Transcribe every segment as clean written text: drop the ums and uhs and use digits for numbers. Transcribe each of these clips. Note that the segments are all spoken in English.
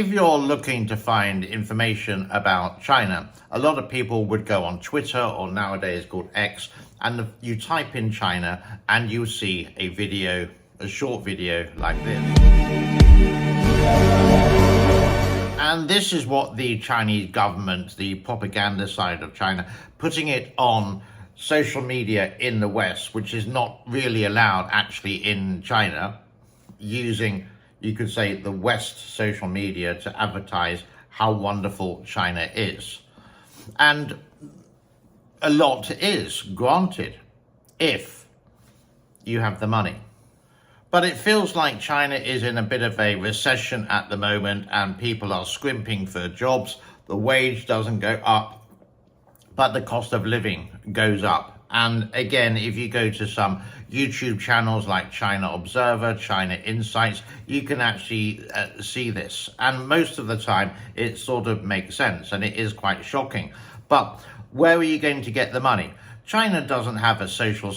if you're looking to find information about China, a lot of people would go on Twitter, or nowadays called X, and you type in China and you see a video, a short video like this. And this is what the Chinese government, the propaganda side of China, putting it on social media in the West, which is not really allowed actually in China, using, you could say, the West social media to advertise how wonderful China is. And a lot is granted if you have the money. But it feels like China is in a bit of a recession at the moment, and people are scrimping for jobs. The wage doesn't go up, but the cost of living goes up. And again, if you go to some YouTube channels like China Observer, China Insights, you can actually see this. And most of the time, it sort of makes sense, and it is quite shocking. But where are you going to get the money? China doesn't have a social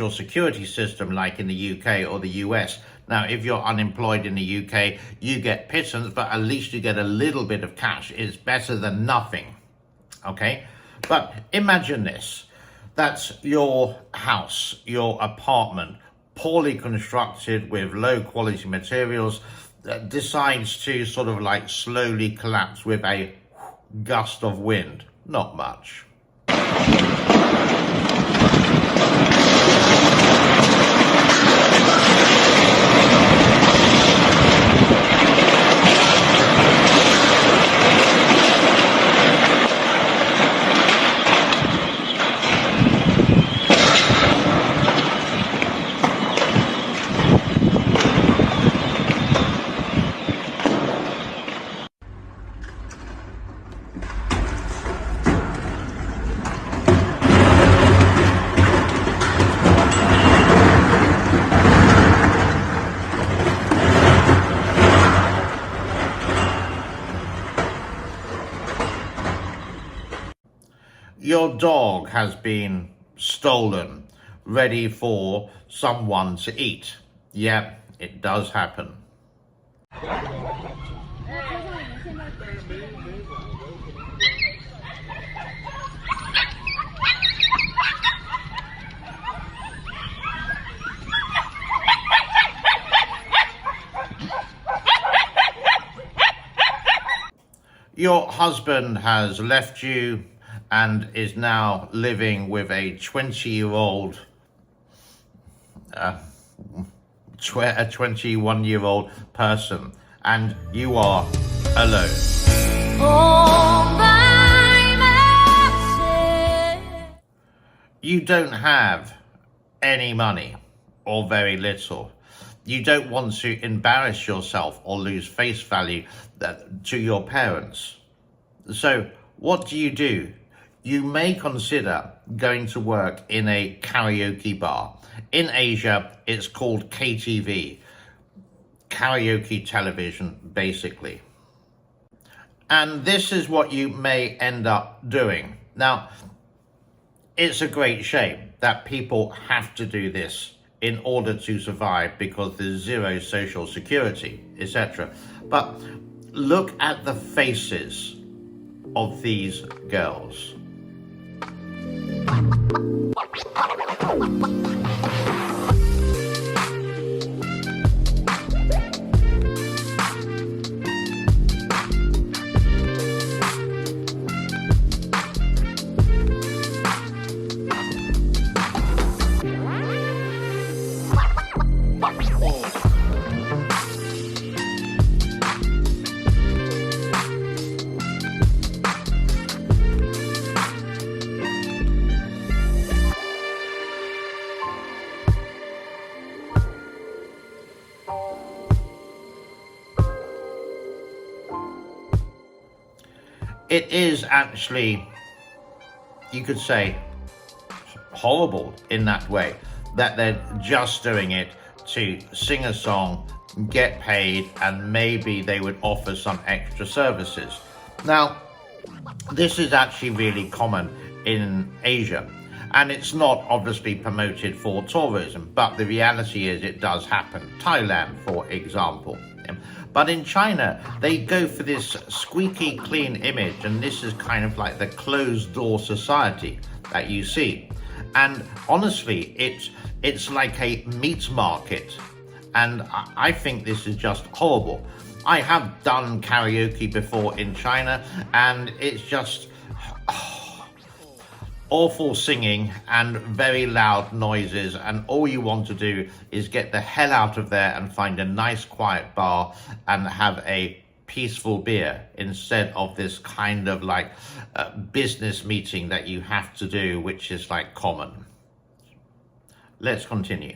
security system like in the UK or the US. Now, if you're unemployed in the UK, you get pittance, but at least you get a little bit of cash. It's better than nothing, okay? But imagine this. That's your house, your apartment, poorly constructed with low quality materials, that decides to sort of like slowly collapse with a gust of wind. Not much. Your dog has been stolen, ready for someone to eat. Yeah, it does happen. Your husband has left you and is now living with a 21-year-old person, and you are alone. All by myself. You don't have any money, or very little. You don't want to embarrass yourself or lose face value to your parents. So what do? You may consider going to work in a karaoke bar. In Asia, it's called KTV, karaoke television, basically. And this is what you may end up doing. Now, it's a great shame that people have to do this in order to survive because there's zero social security, etc. But look at the faces of these girls. It is actually, you could say, horrible in that way, that they're just doing it to sing a song, get paid, and maybe they would offer some extra services. Now, this is actually really common in Asia, and it's not obviously promoted for tourism, but the reality is it does happen. Thailand, for example. But in China, they go for this squeaky clean image, and this is kind of like the closed door society that you see. And honestly, it's like a meat market. And I think this is just horrible. I have done karaoke before in China, and it's just awful singing and very loud noises, and all you want to do is get the hell out of there and find a nice quiet bar and have a peaceful beer instead of this kind of like business meeting that you have to do, which is like common. Let's continue.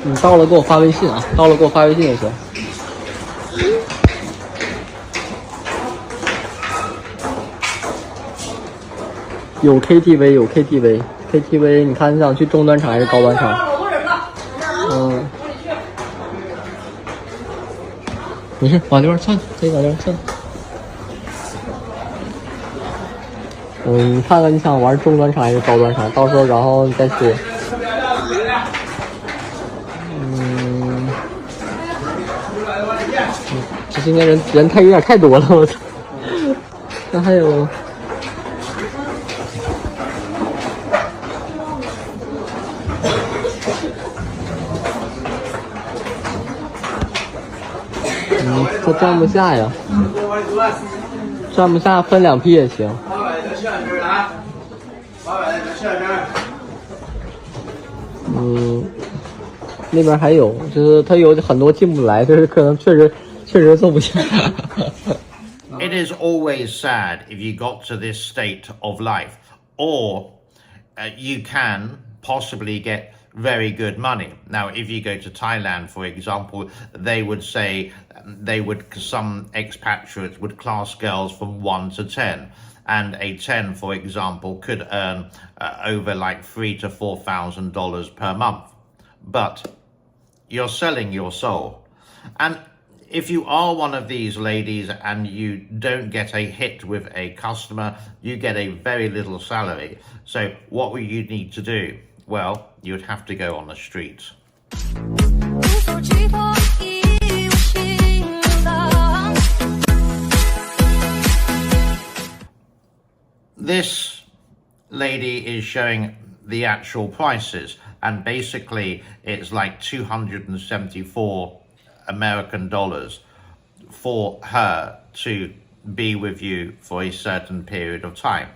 你到了给我发微信啊，到了给我发微信就行。有 KTV 有 KTV，KTV 你看你想去中端场还是高端场？没事，往这边窜，可以往这边窜。你看看你想玩中端场还是高端场，到时候然后你再说。这今天人有点太多了，我操！这还有。这站不下呀，站不下分2批也行。那边还有，就是他有很多进不来，就是可能确实坐不下。It is always sad if you got to this state of life, or you can possibly get very good money. Now, if you go to Thailand, for example, they would say some expatriates would class girls from 1 to 10, and a 10, for example, could earn over like $3,000 to $4,000 per month. But you're selling your soul. And if you are one of these ladies and you don't get a hit with a customer, you get a very little salary. So what would you need to do? Well, you'd have to go on the streets. This lady is showing the actual prices, and basically it's like 274 American dollars for her to be with you for a certain period of time.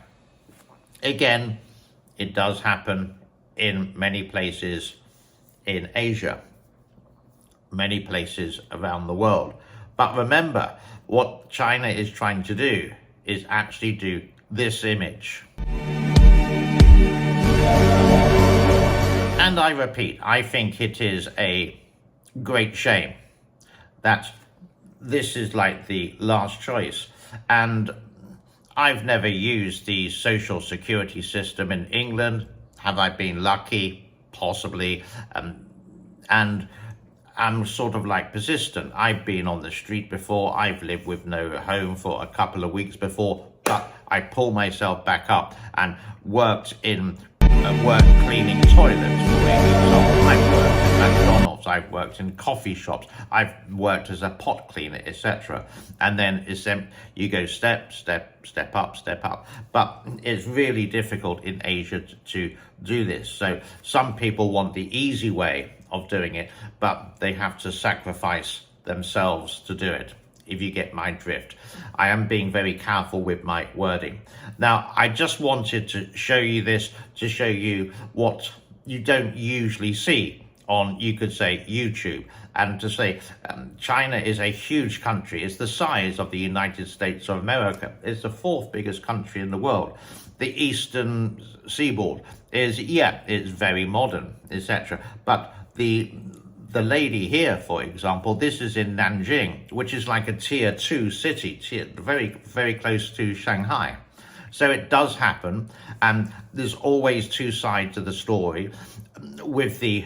Again, it does happen in many places in Asia, many places around the world. But remember, what China is trying to do is actually do this image. And I repeat, I think it is a great shame that this is like the last choice. And I've never used the social security system in England. Have I been lucky? Possibly. And I'm sort of like persistent. I've been on the street before. I've lived with no home for a couple of weeks before, but I pulled myself back up and worked cleaning toilets, for example. I've worked in McDonald's, I've worked in coffee shops, I've worked as a pot cleaner, etc. And then you go step up. But it's really difficult in Asia to do this. So some people want the easy way of doing it, but they have to sacrifice themselves to do it, if you get my drift. I am being very careful with my wording. Now, I just wanted to show you this, to show you what you don't usually see on, you could say, YouTube, and to say China is a huge country. It's the size of the United States of America. It's the 4th biggest country in the world. The eastern seaboard is, it's very modern, etc. But the lady here, for example, this is in Nanjing, which is like a tier 2 city, very, very close to Shanghai. So it does happen, and there's always two sides of the story. With the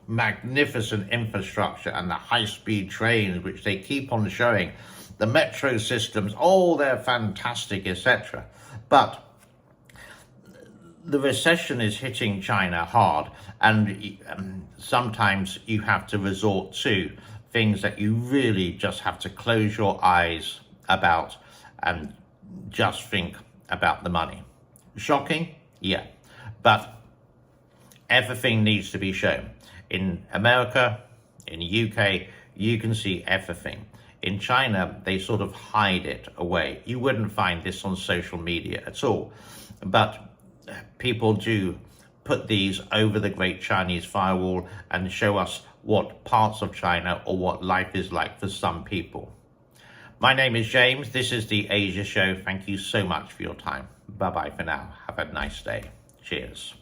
magnificent infrastructure and the high-speed trains, which they keep on showing, the metro systems, they're fantastic, etc. But the recession is hitting China hard, and sometimes you have to resort to things that you really just have to close your eyes about and just think about the money. Shocking? Yeah. But everything needs to be shown. In America, in the UK, you can see everything. In China, they sort of hide it away. You wouldn't find this on social media at all. But people do put these over the Great Chinese Firewall and show us what parts of China or what life is like for some people. My name is James. This is the Asia Show. Thank you so much for your time. Bye-bye for now. Have a nice day. Cheers.